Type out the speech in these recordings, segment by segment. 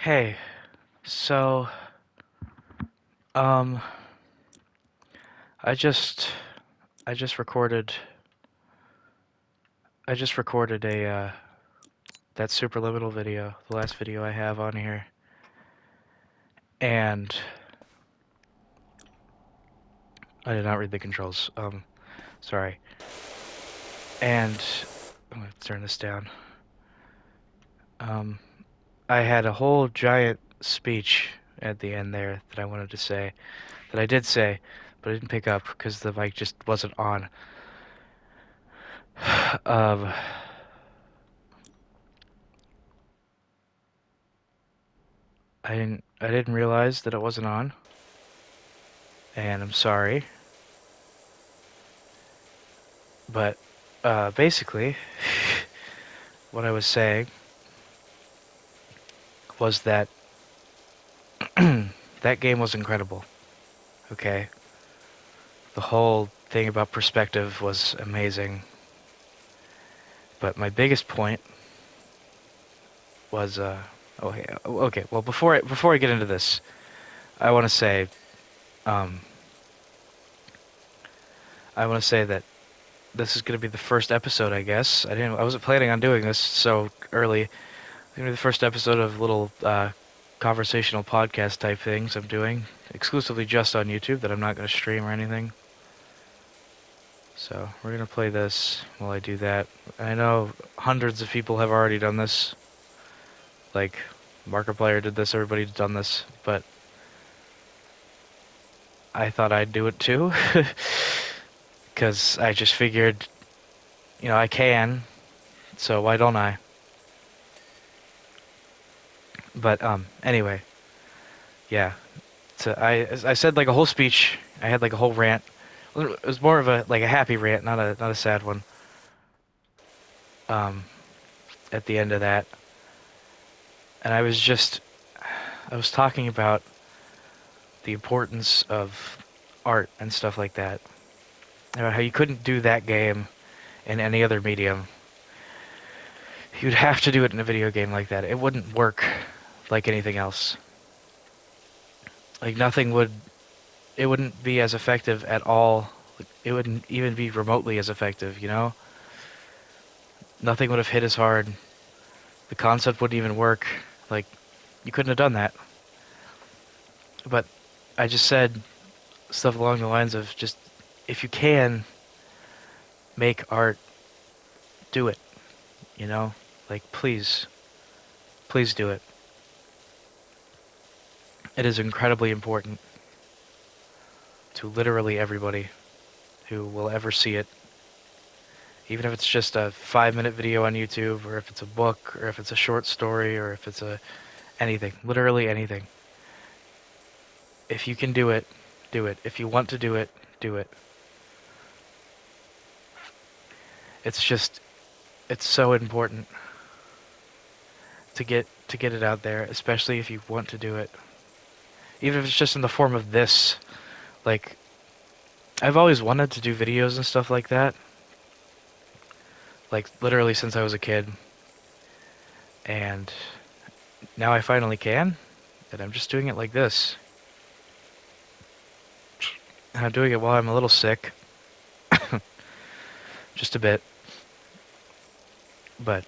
Hey, so, um, I just, I just recorded, I just recorded that Superliminal video, the last video I have on here, and I did not read the controls, sorry, and I'm gonna turn this down. Um, I had a whole giant speech at the end there that I wanted to say, that I did say, but I didn't pick up because the mic just wasn't on. Um, I didn't realize that it wasn't on, and I'm sorry. But basically, what I was saying was that that game was incredible. Okay, the whole thing about perspective was amazing. But my biggest point was okay. Well, before I get into this, I want to say um, I want to say that this is going to be the first episode. I guess I wasn't planning on doing this so early. It's going to be the first episode of little conversational podcast type things I'm doing exclusively just on YouTube that I'm not going to stream or anything. So we're gonna play this while I do that. I know hundreds of people have already done this. Like Markiplier did this, everybody's done this, but I thought I'd do it too. Because I just figured, I can, so why don't I? But anyway, yeah. So I said like a whole speech. I had like a whole rant. It was more of a happy rant, not a sad one. Um, at the end of that, and I was talking about the importance of art and stuff like that. How you couldn't do that game in any other medium. You'd have to do it in a video game like that. It wouldn't work like anything else. Like nothing would. It wouldn't be as effective at all. It wouldn't even be remotely as effective. Nothing would have hit as hard. The concept wouldn't even work. Like you couldn't have done that. But I just said stuff along the lines of just if you can make art, do it. You know, like please do it. It is incredibly important to literally everybody who will ever see it. Even if it's just a 5-minute video on YouTube, or if it's a book, or if it's a short story, or if it's a anything, literally anything. If you can do it, do it. If you want to do it, do it. It's just, it's so important to get it out there, especially if you want to do it. Even if it's just in the form of this. Like, I've always wanted to do videos and stuff like that. Like, literally since I was a kid. And now I finally can. And I'm just doing it like this. And I'm doing it while I'm a little sick. Just a bit. But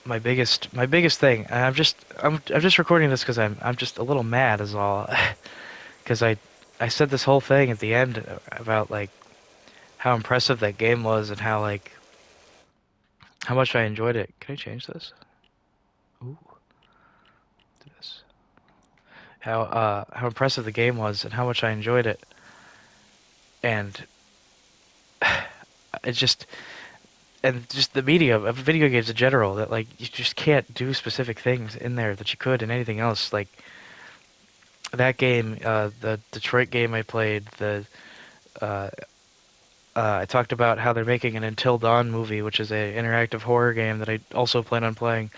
my biggest thing, and I'm just recording this because I'm just a little mad is all. Because I said this whole thing at the end about like how impressive that game was and how like how much I enjoyed it. Can I change this? Ooh, do this. How impressive the game was and how much I enjoyed it. And it just and just the media of video games in general that like you just can't do specific things in there that you could in anything else. Like that game, the Detroit game I played, the uh, I talked about how they're making an Until Dawn movie, which is a interactive horror game that I also plan on playing.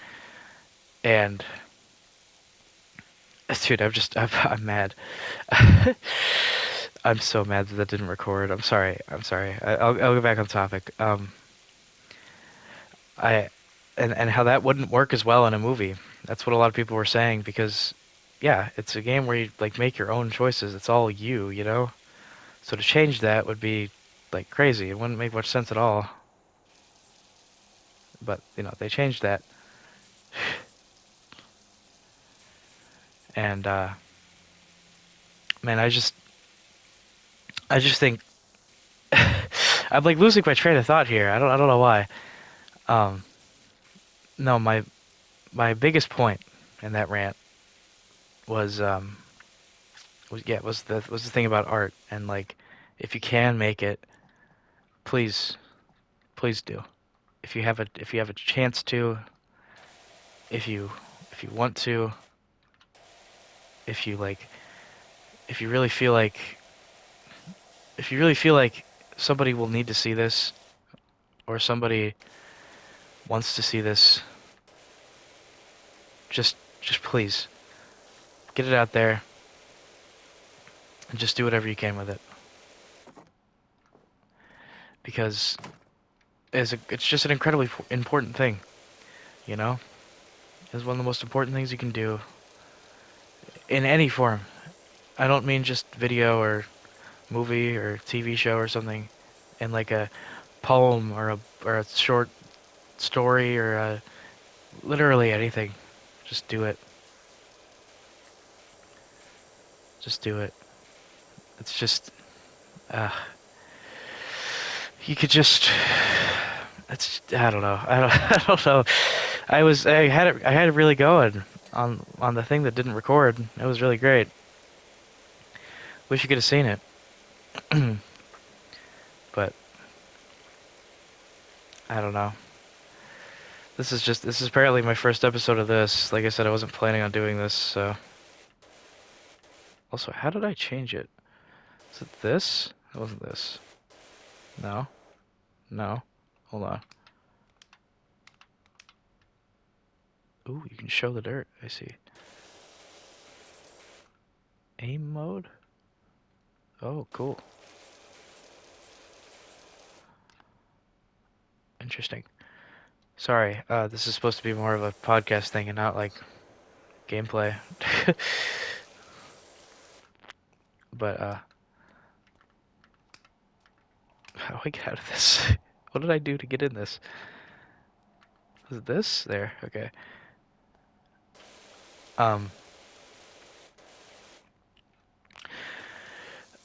And dude, I'm mad. I'm so mad that didn't record. I'm sorry. I'm sorry. I'll go back on topic. I and how that wouldn't work as well in a movie. That's what a lot of people were saying because, yeah, it's a game where you like make your own choices. It's all you, you know? So to change that would be like crazy. It wouldn't make much sense at all. But, you know, they changed that. And man, I just think I'm like losing my train of thought here. I don't know why. Um no, my biggest point in that rant was was the thing about art and like if you can make it, please please do. If you have a chance to, if you if you want to, if you like if you really feel like if you really feel like somebody will need to see this or somebody wants to see this, just please get it out there and just do whatever you can with it because it's just an incredibly important thing, you know? It's one of the most important things you can do in any form. I don't mean just video or movie or TV show or something in like a poem or a short story or literally anything. Just do it. Just do it. It's just uh, you could just it's I don't know. I don't know. I had it really going on the thing that didn't record. It was really great. Wish you could have seen it. But I don't know. This is apparently my first episode of this. Like I said, I wasn't planning on doing this, so also, how did I change it? Is it this? It wasn't this. No. No. Hold on. Ooh, you can show the dirt. I see. Aim mode? Oh, cool. Interesting. Sorry, this is supposed to be more of a podcast thing and not like gameplay. But, how do I get out of this? What did I do to get in this? Was it this? There, okay. Um,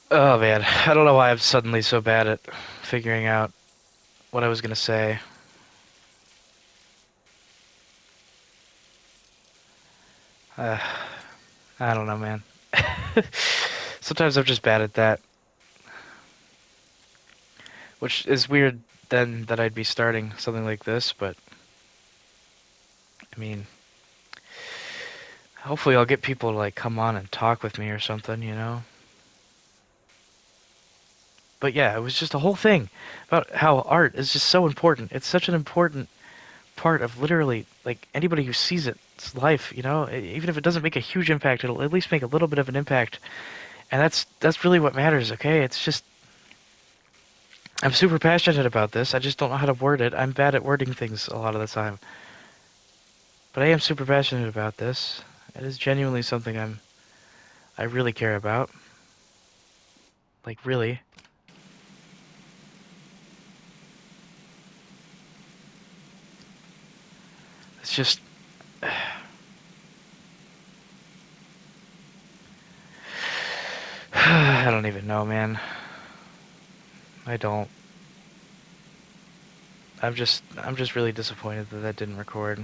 oh man, I don't know why I'm suddenly so bad at figuring out what I was gonna say. Uh, I don't know, man. Sometimes I'm just bad at that, which is weird then that I'd be starting something like this, but I mean, hopefully I'll get people to like come on and talk with me or something, you know? But yeah, it was just a whole thing about how art is just so important. It's such an important part of literally like anybody who sees it's life, you know? Even if it doesn't make a huge impact, it'll at least make a little bit of an impact. And that's really what matters, okay? It's just I'm super passionate about this. I just don't know how to word it. I'm bad at wording things a lot of the time. But I am super passionate about this. It is genuinely something I really care about. Like really. It's just I don't even know, man. I don't. I'm just really disappointed that that didn't record.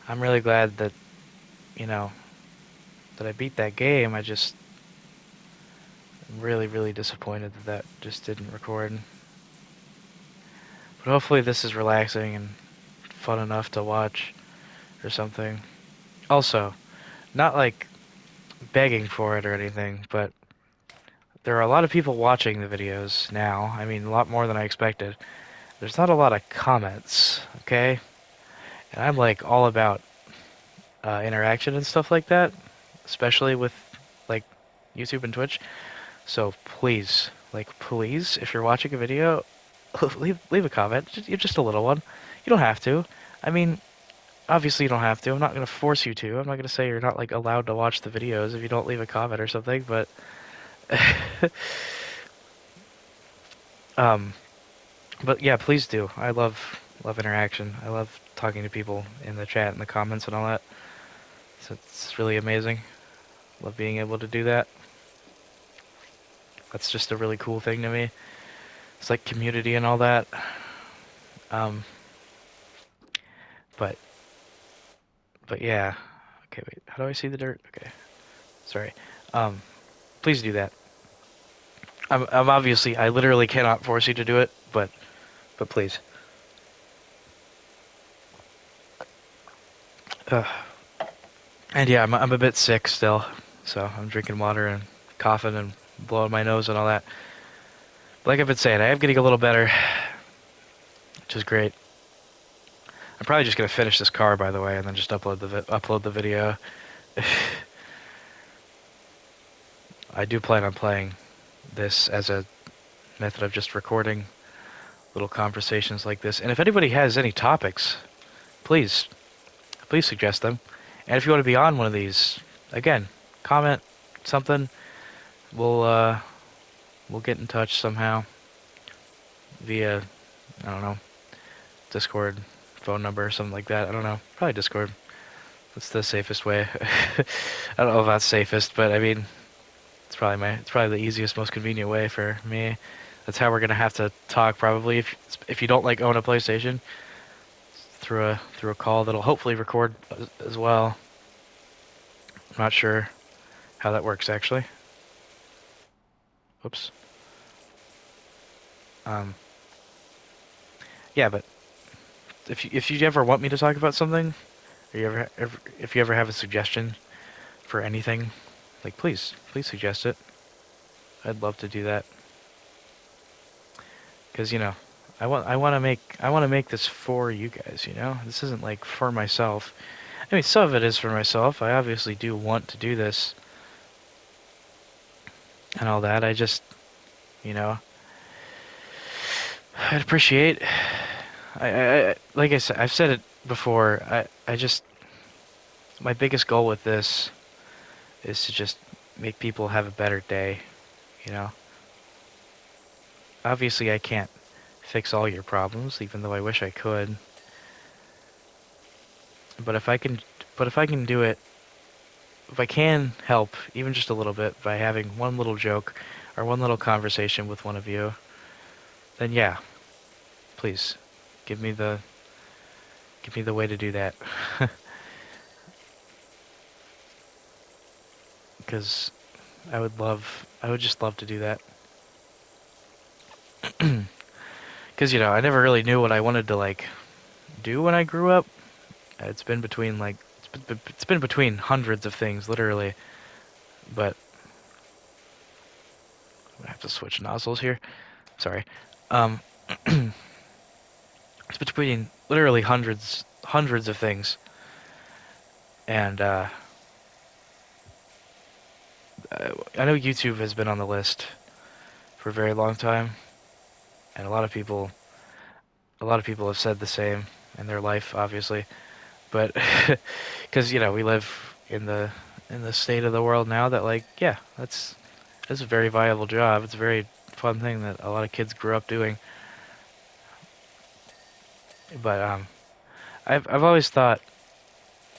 I'm really glad that, you know, that I beat that game. I just am really really disappointed that that just didn't record. But hopefully this is relaxing and fun enough to watch or something. Also, not like begging for it or anything, but there are a lot of people watching the videos now. I mean, a lot more than I expected. There's not a lot of comments, okay? And I'm like all about interaction and stuff like that, especially with like YouTube and Twitch. So please, like please, if you're watching a video, leave a comment. Just a little one. You don't have to. I mean, obviously you don't have to. I'm not gonna force you to. I'm not gonna say you're not like allowed to watch the videos if you don't leave a comment or something. But um, but yeah, please do. I love interaction. I love talking to people in the chat and the comments and all that. So it's really amazing. Love being able to do that. That's just a really cool thing to me. It's like community and all that. Um, but but yeah. Okay, wait. How do I see the dirt? Okay, sorry. Um, please do that. I'm obviously I literally cannot force you to do it, but please. Uh, and yeah, I'm a bit sick still, so I'm drinking water and coughing and blowing my nose and all that. But like I've been saying, I am getting a little better, which is great. I'm probably just gonna finish this car, by the way, and then just upload the video. I do plan on playing this as a method of just recording little conversations like this. And if anybody has any topics, please, please suggest them. And if you want to be on one of these, again, comment something. We'll get in touch somehow via, I don't know, Discord phone number or something like that. I don't know. Probably Discord. That's the safest way. I don't know if that's safest, but I mean, it's probably the easiest, most convenient way for me. That's how we're gonna have to talk probably if you don't like own a PlayStation through a call that'll hopefully record as well. I'm not sure how that works actually. Whoops. Um, yeah, but if you ever want me to talk about something, or if you ever have a suggestion for anything, like please suggest it. I'd love to do that because I want to make this for you guys. This isn't like for myself. I mean, some of it is for myself. I obviously do want to do this and all that. I just you know I'd appreciate. Like I said, I've said it before. I just my biggest goal with this is to just make people have a better day. You know, obviously I can't fix all your problems, even though I wish I could. But if I can, but if I can do it, if I can help even just a little bit by having one little joke or one little conversation with one of you, then yeah, please give me the give me the way to do that. Because I would just love to do that. Because I never really knew what I wanted to like do when I grew up. It's been between like it's been between hundreds of things, literally. But I'm gonna have to switch nozzles here. Sorry. Um, it's between literally hundreds of things, and I know YouTube has been on the list for a very long time, and a lot of people have said the same in their life, obviously. But because we live in the state of the world now that like yeah, that's a very viable job. It's a very fun thing that a lot of kids grew up doing. But I've always thought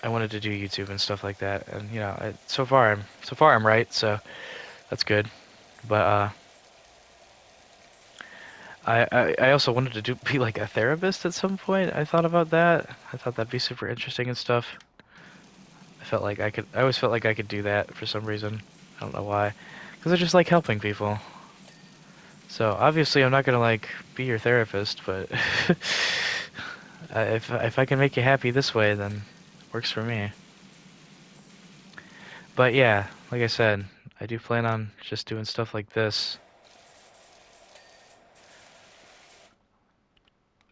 I wanted to do YouTube and stuff like that, and so far I'm right, so that's good. But I also wanted to be like a therapist at some point. I thought about that. I thought that'd be super interesting and stuff. I always felt like I could do that for some reason. I don't know why. Because I just like helping people. So obviously I'm not gonna like be your therapist, but if I can make you happy this way, then it works for me. But yeah, like I said, I do plan on just doing stuff like this,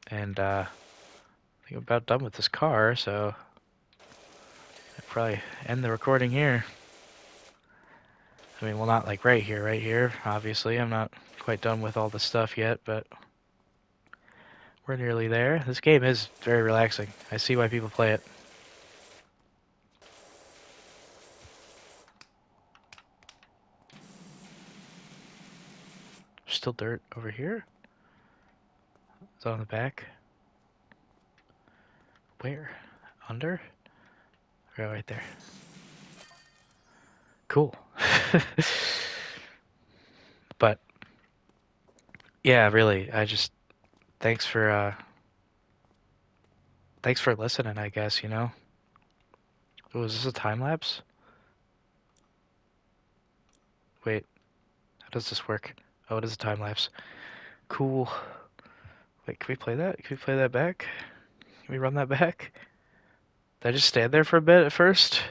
and I think I'm about done with this car, so I'll probably end the recording here. I mean, well, not like right here, obviously. I'm not quite done with all the stuff yet, but We're nearly there. This game is very relaxing. I see why people play it. Still dirt over here? It's on the back. Where? Under? Oh, right there. Cool. But yeah, really, I just thanks for listening, I guess, you know. Oh, is this a time lapse? Wait, how does this work? Oh, it is a time lapse. Cool. Wait, can we play that? Can we play that back? Can we run that back? Did I just stand there for a bit at first?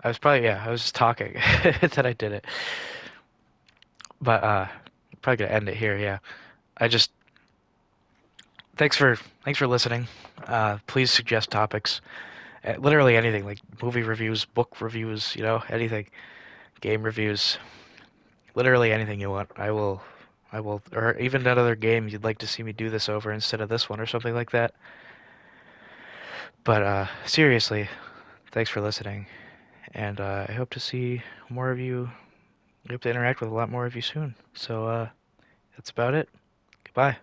I was just talking. Then I did it. But probably gonna end it here, yeah. I just thanks for listening. Please suggest topics. Literally anything, like movie reviews, book reviews, you know, anything. Game reviews. Literally anything you want. I will, or even another game you'd like to see me do this over instead of this one or something like that. But seriously, thanks for listening, and I hope to see more of you. I hope to interact with a lot more of you soon. So that's about it. Goodbye.